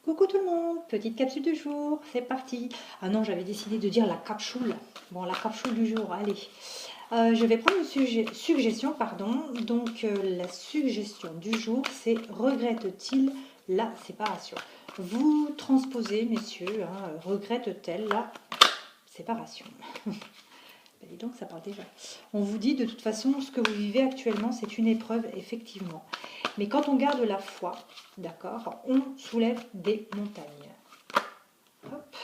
Coucou tout le monde, petite capsule du jour, c'est parti. Ah non, j'avais décidé de dire la capsule. Bon, la capsule du jour, allez. Je vais prendre une suggestion, pardon. Donc, la suggestion du jour, c'est regrette-t-il la séparation? Vous transposez, messieurs, hein, regrette-t-elle la séparation? Ben, dis donc, ça parle déjà. On vous dit de toute façon, ce que vous vivez actuellement, c'est une épreuve, effectivement. Mais quand on garde la foi, d'accord, on soulève des montagnes. Hop.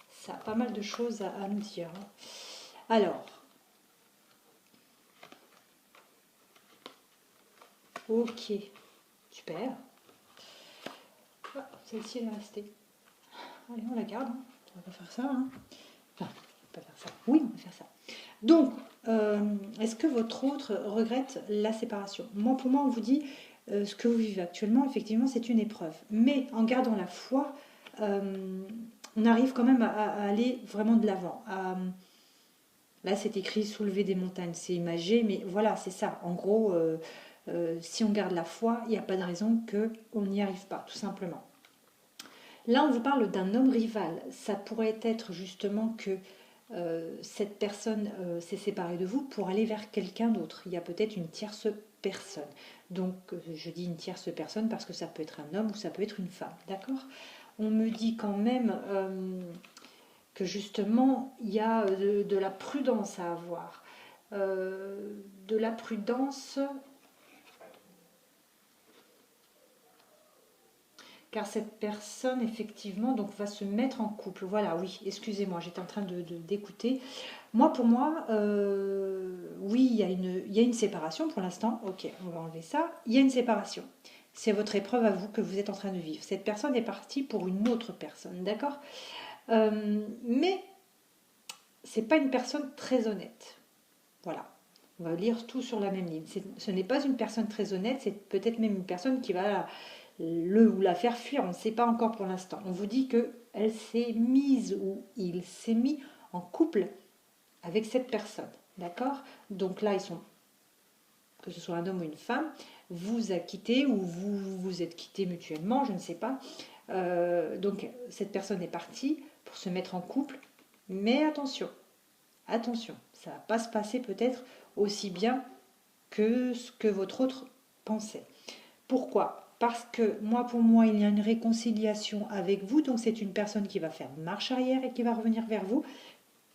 Ça a pas mal de choses à nous dire. Alors, ok, super. Ah, celle-ci, elle est restée. Allez, on la garde. Hein. On va pas faire ça. Hein. Enfin, on va pas faire ça. Oui, on va faire ça. Donc, est-ce que votre autre regrette la séparation? Moi, pour moi, on vous dit, ce que vous vivez actuellement, effectivement, c'est une épreuve. Mais en gardant la foi, on arrive quand même à aller vraiment de l'avant. Là, c'est écrit soulever des montagnes, c'est imagé, mais voilà, c'est ça. En gros, si on garde la foi, il n'y a pas de raison qu'on n'y arrive pas, tout simplement. Là, on vous parle d'un homme rival. Ça pourrait être justement que cette personne s'est séparée de vous pour aller vers quelqu'un d'autre. Il y a peut-être une tierce personne. Donc, je dis une tierce personne parce que ça peut être un homme ou ça peut être une femme, d'accord? On me dit quand même que justement, il y a de la prudence à avoir. De la prudence, car cette personne, effectivement, donc, va se mettre en couple. Voilà, oui, excusez-moi, j'étais en train d'écouter. Moi, pour moi, oui, il y a une séparation pour l'instant. Ok, on va enlever ça. Il y a une séparation. C'est votre épreuve à vous que vous êtes en train de vivre. Cette personne est partie pour une autre personne, d'accord? Mais c'est pas une personne très honnête. Voilà. On va lire tout sur la même ligne. Ce n'est pas une personne très honnête, c'est peut-être même une personne qui va le ou la faire fuir. On ne sait pas encore pour l'instant. On vous dit qu'elle s'est mise ou il s'est mis en couple avec cette personne. D'accord? Donc là, ils sont, que ce soit un homme ou une femme, vous a quitté ou vous vous êtes quittés mutuellement, je ne sais pas. Donc cette personne est partie pour se mettre en couple, mais attention, attention, ça ne va pas se passer peut-être aussi bien que ce que votre autre pensait. Pourquoi? Parce que moi, pour moi, il y a une réconciliation avec vous, donc c'est une personne qui va faire marche arrière et qui va revenir vers vous.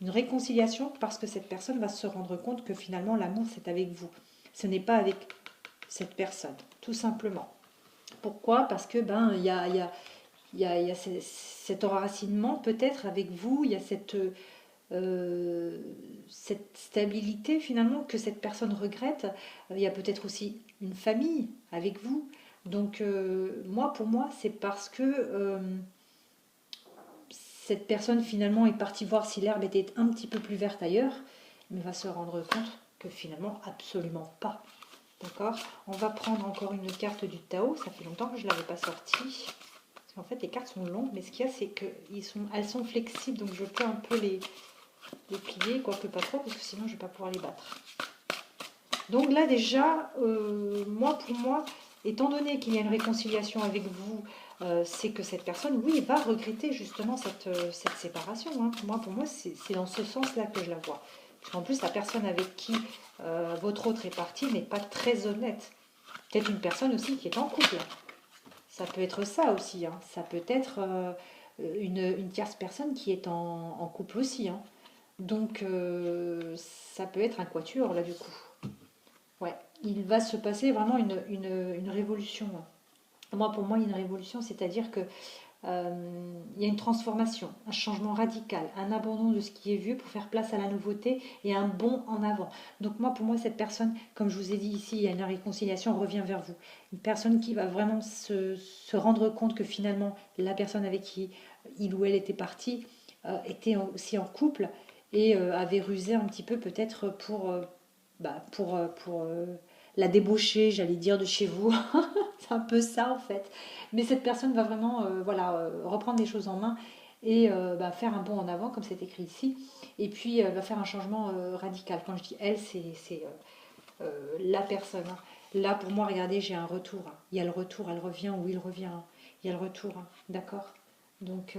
Une réconciliation parce que cette personne va se rendre compte que finalement l'amour c'est avec vous. Ce n'est pas avec cette personne, tout simplement. Pourquoi? Parce que il y a cet enracinement peut-être avec vous, il y a cette stabilité finalement que cette personne regrette. Il y a peut-être aussi une famille avec vous. Donc moi, pour moi, c'est parce que cette personne finalement est partie voir si l'herbe était un petit peu plus verte ailleurs, mais va se rendre compte que finalement absolument pas. D'accord? On va prendre encore une carte du Tao, ça fait longtemps que je ne l'avais pas sortie. Parce qu'en fait les cartes sont longues, mais ce qu'il y a c'est qu'elles sont flexibles, donc je peux un peu les plier, quoique pas trop, parce que sinon je ne vais pas pouvoir les battre. Donc là déjà, pour moi, étant donné qu'il y a une réconciliation avec vous, c'est que cette personne, oui, va regretter justement cette séparation. Hein. Pour moi, c'est dans ce sens-là que je la vois. Parce qu'en plus, la personne avec qui votre autre est parti n'est pas très honnête. Peut-être une personne aussi qui est en couple. Ça peut être ça aussi. Hein. Ça peut être une tierce personne qui est en couple aussi. Hein. Donc, ça peut être un quatuor là du coup. Ouais, il va se passer vraiment une révolution. Moi, pour moi, il y a une révolution, c'est-à-dire que il y a une transformation, un changement radical, un abandon de ce qui est vieux pour faire place à la nouveauté et un bond en avant. Donc moi, pour moi, cette personne, comme je vous ai dit ici, il y a une réconciliation, revient vers vous. Une personne qui va vraiment se rendre compte que finalement, la personne avec qui il ou elle était parti était aussi en couple et avait rusé un petit peu peut-être pour la débaucher, j'allais dire, de chez vous. C'est un peu ça en fait. Mais cette personne va vraiment reprendre les choses en main et faire un bond en avant, comme c'est écrit ici. Et puis va faire un changement radical. Quand je dis elle, c'est la personne. Hein. Là, pour moi, regardez, j'ai un retour. Hein. Il y a le retour, elle revient ou il revient. Hein. il y a le retour, hein, d'accord? Donc,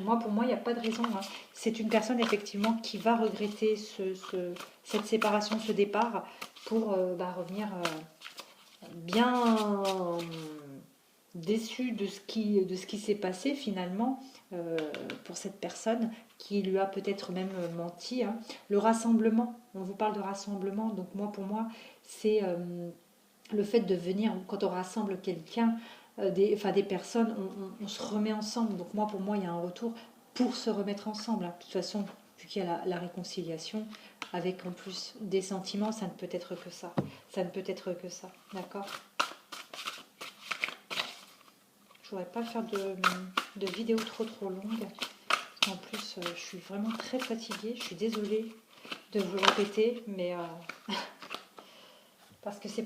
moi, pour moi, il n'y a pas de raison, hein. C'est une personne, effectivement, qui va regretter cette séparation, ce départ, pour revenir bien déçu de ce qui s'est passé, finalement, pour cette personne qui lui a peut-être même menti, hein. Le rassemblement, on vous parle de rassemblement, donc moi, pour moi, c'est le fait de venir, quand on rassemble quelqu'un, des personnes, on se remet ensemble. Donc moi, pour moi, il y a un retour pour se remettre ensemble, hein. De toute façon, vu qu'il y a la réconciliation, avec en plus des sentiments, ça ne peut être que ça. Ça ne peut être que ça, d'accord? Je voudrais pas faire de vidéo trop longue. En plus, je suis vraiment très fatiguée. Je suis désolée de vous le répéter, mais parce que c'est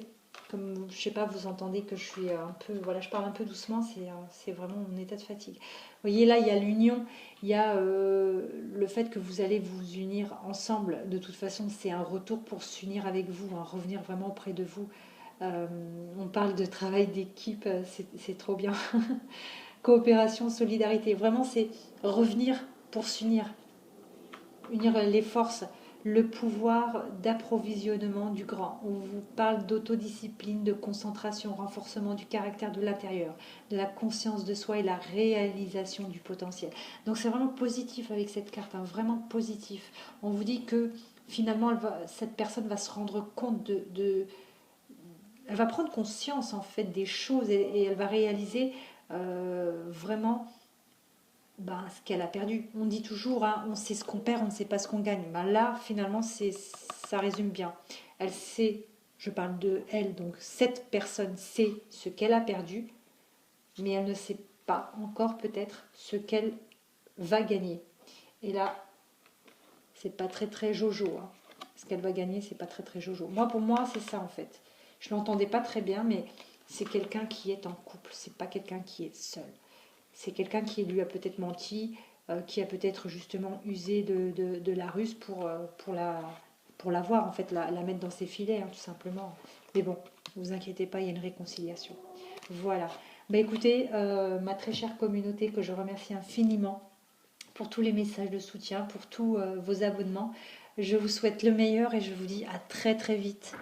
comme, je sais pas, vous entendez que je suis un peu, voilà, je parle un peu doucement, c'est vraiment mon état de fatigue. Vous voyez, là, il y a l'union, il y a le fait que vous allez vous unir ensemble. De toute façon, c'est un retour pour s'unir avec vous, hein, revenir vraiment auprès de vous. On parle de travail d'équipe, c'est trop bien. Coopération, solidarité, vraiment, c'est revenir pour s'unir, unir les forces, le pouvoir d'approvisionnement du grand. On vous parle d'autodiscipline, de concentration, renforcement du caractère de l'intérieur, de la conscience de soi et la réalisation du potentiel. Donc c'est vraiment positif avec cette carte, hein, vraiment positif. On vous dit que finalement cette personne va se rendre compte elle va prendre conscience en fait des choses et elle va réaliser vraiment ce qu'elle a perdu. On dit toujours, hein, on sait ce qu'on perd, on ne sait pas ce qu'on gagne. Là, finalement, ça résume bien. Elle sait, je parle de elle, donc cette personne sait ce qu'elle a perdu, mais elle ne sait pas encore peut-être ce qu'elle va gagner. Et là, c'est pas très jojo, hein. Ce qu'elle va gagner, c'est pas très jojo. Pour moi, c'est ça en fait. Je l'entendais pas très bien, mais c'est quelqu'un qui est en couple, c'est pas quelqu'un qui est seul. C'est quelqu'un qui lui a peut-être menti, qui a peut-être justement usé de la ruse pour l'avoir, en fait, la mettre dans ses filets, hein, tout simplement. Mais bon, ne vous inquiétez pas, il y a une réconciliation. Voilà. Écoutez, ma très chère communauté, que je remercie infiniment pour tous les messages de soutien, pour tous vos abonnements. Je vous souhaite le meilleur et je vous dis à très vite.